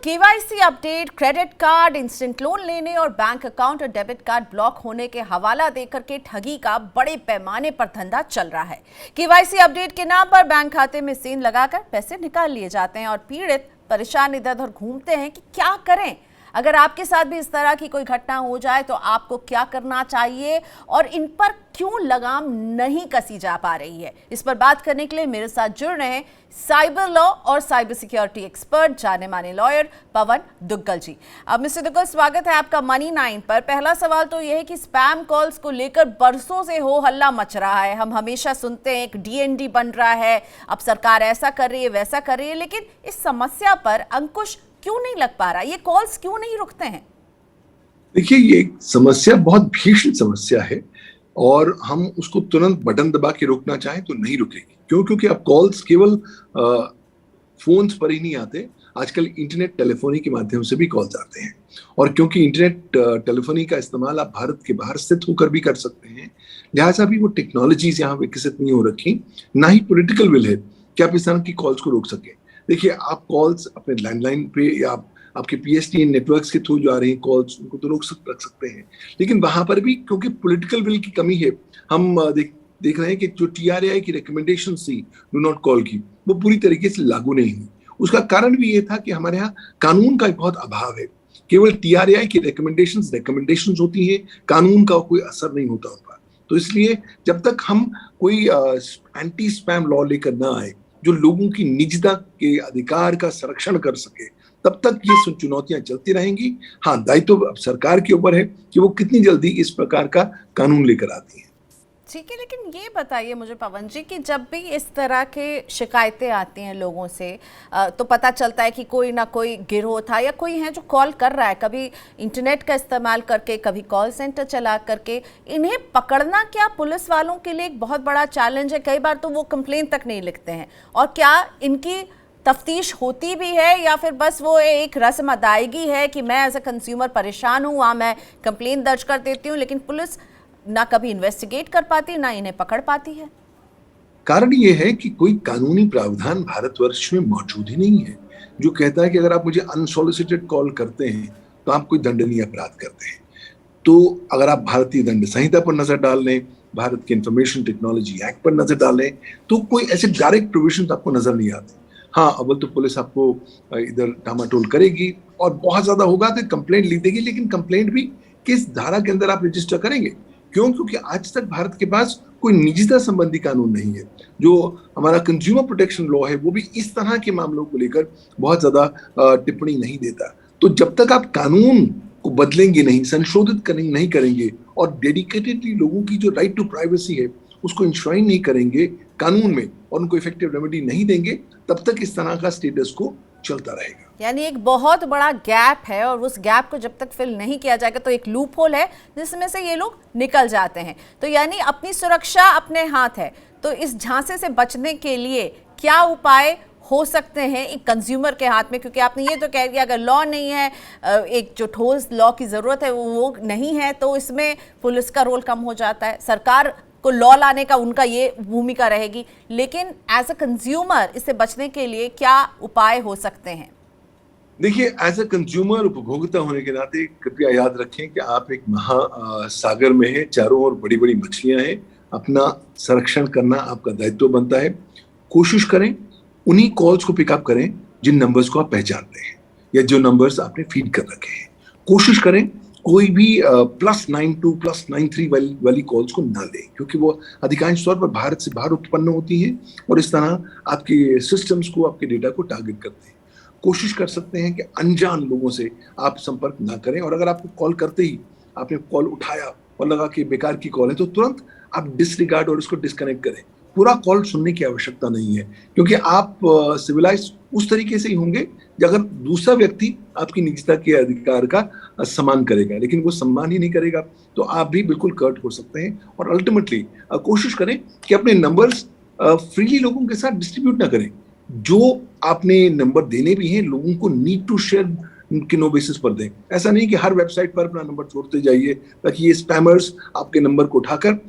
KYC update, credit card, instant loan लेने और bank account और डेबिट कार्ड ब्लॉक होने के हवाला देकर के ठगी का बड़े पैमाने पर धंधा चल रहा है। केवाईसी अपडेट के नाम पर बैंक खाते में सीन लगाकर पैसे निकाल लिए जाते हैं और पीड़ित परेशान इधर उधर घूमते हैं कि क्या करें। अगर आपके साथ भी इस तरह की कोई घटना हो जाए तो आपको क्या करना चाहिए और इन पर क्यों लगाम नहीं कसी जा पा रही है, इस पर बात करने के लिए मेरे साथ जुड़ रहे हैं साइबर लॉ और साइबर सिक्योरिटी एक्सपर्ट जाने माने लॉयर पवन दुग्गल जी। अब मिस्टर दुग्गल, स्वागत है आपका मनी 9 पर। पहला सवाल तो यह है कि स्पैम कॉल्स को लेकर बरसों से हो हल्ला मच रहा है। हम हमेशा सुनते हैं एक डीएनडी बन रहा है, अब सरकार ऐसा कर रही है वैसा कर रही है, लेकिन इस समस्या पर अंकुश क्यों नहीं लग पा रहा? ये कॉल्स क्यों नहीं रुकते हैं? देखिए, ये समस्या बहुत भीषण समस्या है और हम उसको तुरंत बटन दबा के रोकना चाहें तो नहीं रुकेगी। क्यों? क्योंकि अब कॉल्स केवल फोन्स पर ही नहीं आते, आजकल इंटरनेट टेलीफोनी के माध्यम से भी कॉल्स आते हैं। और क्योंकि इंटरनेट टेलीफोनी का इस्तेमाल आप भारत के बाहर स्थित होकर भी कर सकते हैं, लिहाजा भी वो टेक्नोलॉजीज यहाँ विकसित नहीं हो रखी, ना ही पॉलिटिकल विल है कि आप इस तरह की कॉल्स को रोक सकें। देखिए, आप कॉल्स अपने लैंडलाइन पे या आपके पीएसटीएन नेटवर्क्स के थ्रू जो आ रही हैं कॉल्स, उनको तो रख सकते हैं, लेकिन वहां पर भी क्योंकि पॉलिटिकल विल की कमी है, हम देख रहे हैं कि जो टीआरएआई की रिकमेंडेशन थी डू नॉट कॉल की, वो पूरी तरीके से लागू नहीं हुई। उसका कारण भी ये था कि हमारे यहाँ कानून का बहुत अभाव है। केवल टीआरएआई की रिकमेंडेशन होती है, कानून का कोई असर नहीं होता उन पर। तो इसलिए जब तक हम कोई एंटी स्पैम लॉ लेकर ना आए जो लोगों की निजता के अधिकार का संरक्षण कर सके, तब तक ये चुनौतियां चलती रहेंगी। हाँ, दायित्व अब सरकार के ऊपर है कि वो कितनी जल्दी इस प्रकार का कानून लेकर आती है। ठीक है, लेकिन ये बताइए मुझे पवन जी कि जब भी इस तरह के शिकायतें आती हैं लोगों से, तो पता चलता है कि कोई ना कोई गिरोह था या कोई है जो कॉल कर रहा है, कभी इंटरनेट का इस्तेमाल करके, कभी कॉल सेंटर चला करके। इन्हें पकड़ना क्या पुलिस वालों के लिए एक बहुत बड़ा चैलेंज है? कई बार तो वो कंप्लेन तक नहीं लिखते हैं। और क्या इनकी तफ्तीश होती भी है या फिर बस वो एक रस्म अदायगी है कि मैं एज अ कंज्यूमर परेशान हूँ, वहाँ मैं कंप्लेन दर्ज कर देती हूँ, लेकिन पुलिस ना कभी इन्वेस्टिगेट कर पाती, ना इन्हें पकड़ पाती है? कारण ये है कि कोई कानूनी प्रावधान भारतवर्ष में मौजूद ही नहीं है जो कहता है कि अगर आप मुझे अनसॉलिसिटेड कॉल करते हैं तो आप कोई दंडनीय अपराध करते हैं। तो अगर आप भारतीय दंड संहिता पर नजर डाल लें, भारत के इंफॉर्मेशन टेक्नोलॉजी एक्ट पर नजर डालें, तो कोई ऐसे डायरेक्ट प्रोविजन आपको नजर नहीं आते। हाँ, अव्वल तो पुलिस आपको इधर टामाटोल करेगी और बहुत ज्यादा होगा तो कंप्लेंट लिख देगी, लेकिन कंप्लेंट भी किस धारा के अंदर आप रजिस्टर करेंगे? क्यों? क्योंकि आज तक भारत के पास कोई निजता संबंधी कानून नहीं है। जो हमारा कंज्यूमर प्रोटेक्शन लॉ है वो भी इस तरह के मामलों को लेकर बहुत ज्यादा टिप्पणी नहीं देता। तो जब तक आप कानून को बदलेंगे नहीं, संशोधित नहीं करेंगे और डेडिकेटेडली लोगों की जो राइट टू प्राइवेसी है उसको इंश्राइन नहीं करेंगे कानून में और उनको इफेक्टिव रेमेडी नहीं देंगे, तब तक इस तरह का स्टेटस को चलता रहेगा। यानी एक बहुत बड़ा गैप है और उस गैप को जब तक फिल नहीं किया जाएगा तो एक लूप होल है जिसमें से ये लोग निकल जाते हैं। तो यानी अपनी सुरक्षा अपने हाथ है। तो इस झांसे से बचने के लिए क्या उपाय हो सकते हैं एक कंज्यूमर के हाथ में? क्योंकि आपने ये तो कह दिया अगर लॉ नहीं है, एक जो ठोस लॉ की ज़रूरत है वो नहीं है, तो इसमें पुलिस का रोल कम हो जाता है, सरकार को लॉ लाने का उनका ये भूमिका रहेगी। लेकिन एज अ कंज्यूमर इससे बचने के लिए क्या उपाय हो सकते हैं? देखिए, एज अ कंज्यूमर, उपभोक्ता होने के नाते कृपया याद रखें कि आप एक महासागर में हैं, चारों ओर बड़ी बड़ी मछलियां हैं। अपना संरक्षण करना आपका दायित्व बनता है। कोशिश करें उन्हीं कॉल्स को पिकअप करें जिन नंबर्स को आप पहचानते हैं या जो नंबर्स आपने फीड कर रखे हैं। कोशिश करें कोई भी +92 +93 वाली कॉल्स को ना लें, क्योंकि वो अधिकांश तौर पर भारत से बाहर उत्पन्न होती हैं और इस तरह आपके सिस्टम्स को, आपके डेटा को टारगेट करते हैं। कोशिश कर सकते हैं कि अनजान लोगों से आप संपर्क ना करें, और अगर आपको कॉल करते ही आपने कॉल उठाया और लगा कि बेकार की कॉल है तो तुरंत आप डिसरिगार्ड और उसको डिस्कनेक्ट करें। पूरा कॉल सुनने की आवश्यकता नहीं है, क्योंकि आप सिविलाइज उस तरीके से ही होंगे अगर दूसरा व्यक्ति आपकी निजता के अधिकार का सम्मान करेगा, लेकिन वो सम्मान ही नहीं करेगा तो आप भी बिल्कुल कर्ट हो सकते हैं। और अल्टीमेटली कोशिश करें कि अपने नंबर्स फ्रीली लोगों के साथ डिस्ट्रीब्यूट ना करें। जो आपने नंबर देने भी हैं लोगों को नीड टू शेयर के नो बेसिस पर दें। ऐसा नहीं कि हर वेबसाइट पर अपना नंबर छोड़ते जाइए ताकि ये स्पैमर्स आपके नंबर को उठाकर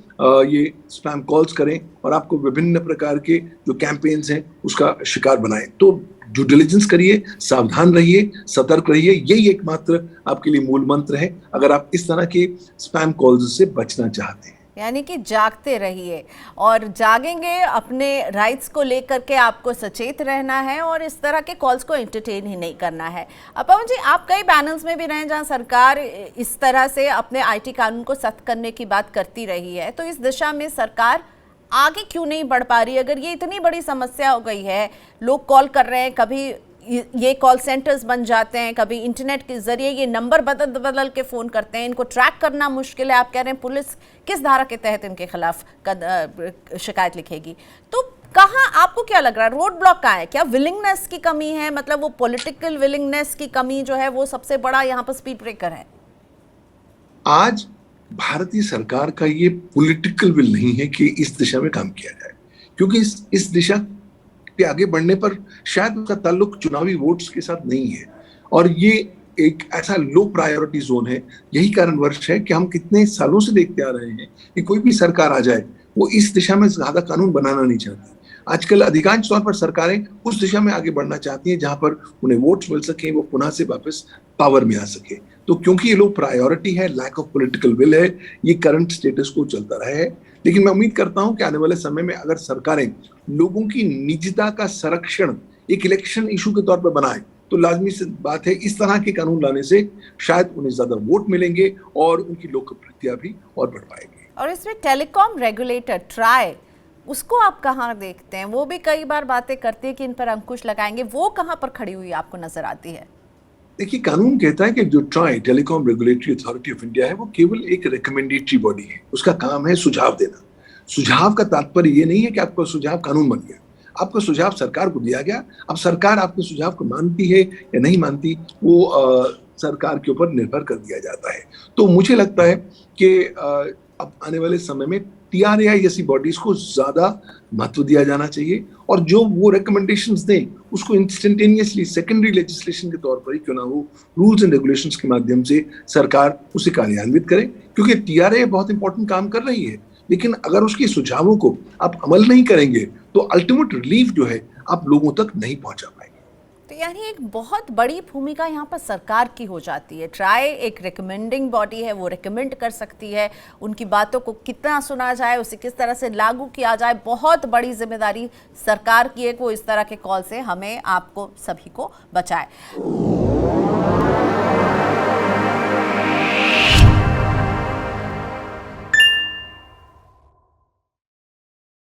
ये स्पैम कॉल्स करें और आपको विभिन्न प्रकार के जो कैंपेन्स हैं उसका शिकार बनाएं। तो ड्यू डिलिजेंस करिए, सावधान रहिए, सतर्क रहिए। यही एकमात्र आपके लिए मूल मंत्र है अगर आप इस तरह के स्पैम कॉल्स से बचना चाहते हैं। यानी कि जागते रहिए, और जागेंगे अपने राइट्स को लेकर के आपको सचेत रहना है और इस तरह के कॉल्स को एंटरटेन ही नहीं करना है। पवन जी, आप कई पैनल्स में भी रहे जहां सरकार इस तरह से अपने आईटी कानून को सख्त करने की बात करती रही है, तो इस दिशा में सरकार आगे क्यों नहीं बढ़ पा रही? अगर ये इतनी बड़ी समस्या हो गई है, लोग कॉल कर रहे हैं, कभी ये कॉल सेंटर्स बन जाते हैं, कभी इंटरनेट के जरिए ये नंबर बदल बदल के फ़ोन करते हैं, इनको ट्रैक करना मुश्किल है, आप कह रहे हैं पुलिस किस धारा के तहत इनके खिलाफ शिकायत लिखेगी, तो कहाँ आपको क्या लग रहा है रोड ब्लॉक कहाँ है? क्या विलिंगनेस की कमी है? मतलब वो पॉलिटिकल विलिंगनेस की कमी जो है वो सबसे बड़ा यहाँ पर स्पीड ब्रेकर है? आज भारतीय सरकार का ये पॉलिटिकल विल नहीं है कि इस दिशा में काम किया जाए, क्योंकि इस दिशा के आगे बढ़ने पर शायद उसका ताल्लुक चुनावी वोट्स के साथ नहीं है, और ये एक ऐसा लो प्रायोरिटी जोन है। यही कारणवश है कि हम कितने सालों से देखते आ रहे हैं कि कोई भी सरकार आ जाए वो इस दिशा में ज्यादा कानून बनाना नहीं चाहती। आजकल अधिकांश तौर पर सरकारें उस दिशा में आगे बढ़ना चाहती हैं जहां पर उन्हें वोट्स मिल सके, वो पुनः से वापस पावर में आ सके। तो क्योंकि ये लो प्रायोरिटी है, लैक ऑफ पॉलिटिकल विल है, ये करंट स्टेटस को चलता रहा है। लेकिन मैं उम्मीद करता हूं कि आने वाले समय में अगर सरकारें लोगों की निजता का संरक्षण एक इलेक्शन इशू के तौर पर बनाए तो लाजमी सी बात है इस तरह के कानून लाने से शायद उन्हें ज्यादा वोट मिलेंगे और उनकी लोकप्रियता भी और बढ़ पाएगी। और इसमें टेलीकॉम रेगुलेटर ट्राई, उसको आप कहाँ देखते हैं? वो भी कई बार बातें करते हैं कि इन पर अंकुश लगाएंगे, वो कहाँ पर खड़ी हुई आपको नजर आती है? देखिए, कानून कहता है कि जो try telecom regulatory authority of India है वो केवल एक रिकमेंडेटरी बॉडी है। उसका काम है सुझाव देना। सुझाव का तात्पर्य ये नहीं है कि आपका सुझाव कानून बन गया। आपका सुझाव सरकार को दिया गया, अब सरकार आपके सुझाव को मानती है या नहीं मानती वो सरकार के ऊपर निर्भर कर दिया जाता है। तो मुझे लगता है कि अब आने वाले समय में TRAI जैसी बॉडीज को ज्यादा महत्व दिया जाना चाहिए, और जो वो रिकमेंडेशंस दें उसको इंस्टेंटेनियसली सेकेंडरी लेजिस्लेशन के तौर पर ही क्यों ना हो, रूल्स एंड रेगुलेशंस के माध्यम से सरकार उसे कार्यान्वित करे। क्योंकि TRAI बहुत इंपॉर्टेंट काम कर रही है, लेकिन अगर उसके सुझावों को आप अमल नहीं करेंगे तो अल्टीमेट रिलीफ जो है आप लोगों तक नहीं पहुंचा पाएंगे। तो यानी एक बहुत बड़ी भूमिका यहाँ पर सरकार की हो जाती है। ट्राई एक रिकमेंडिंग बॉडी है, वो रिकमेंड कर सकती है, उनकी बातों को कितना सुना जाए, उसे किस तरह से लागू किया जाए, बहुत बड़ी जिम्मेदारी सरकार की है कि वो इस तरह के कॉल से हमें आपको सभी को बचाए।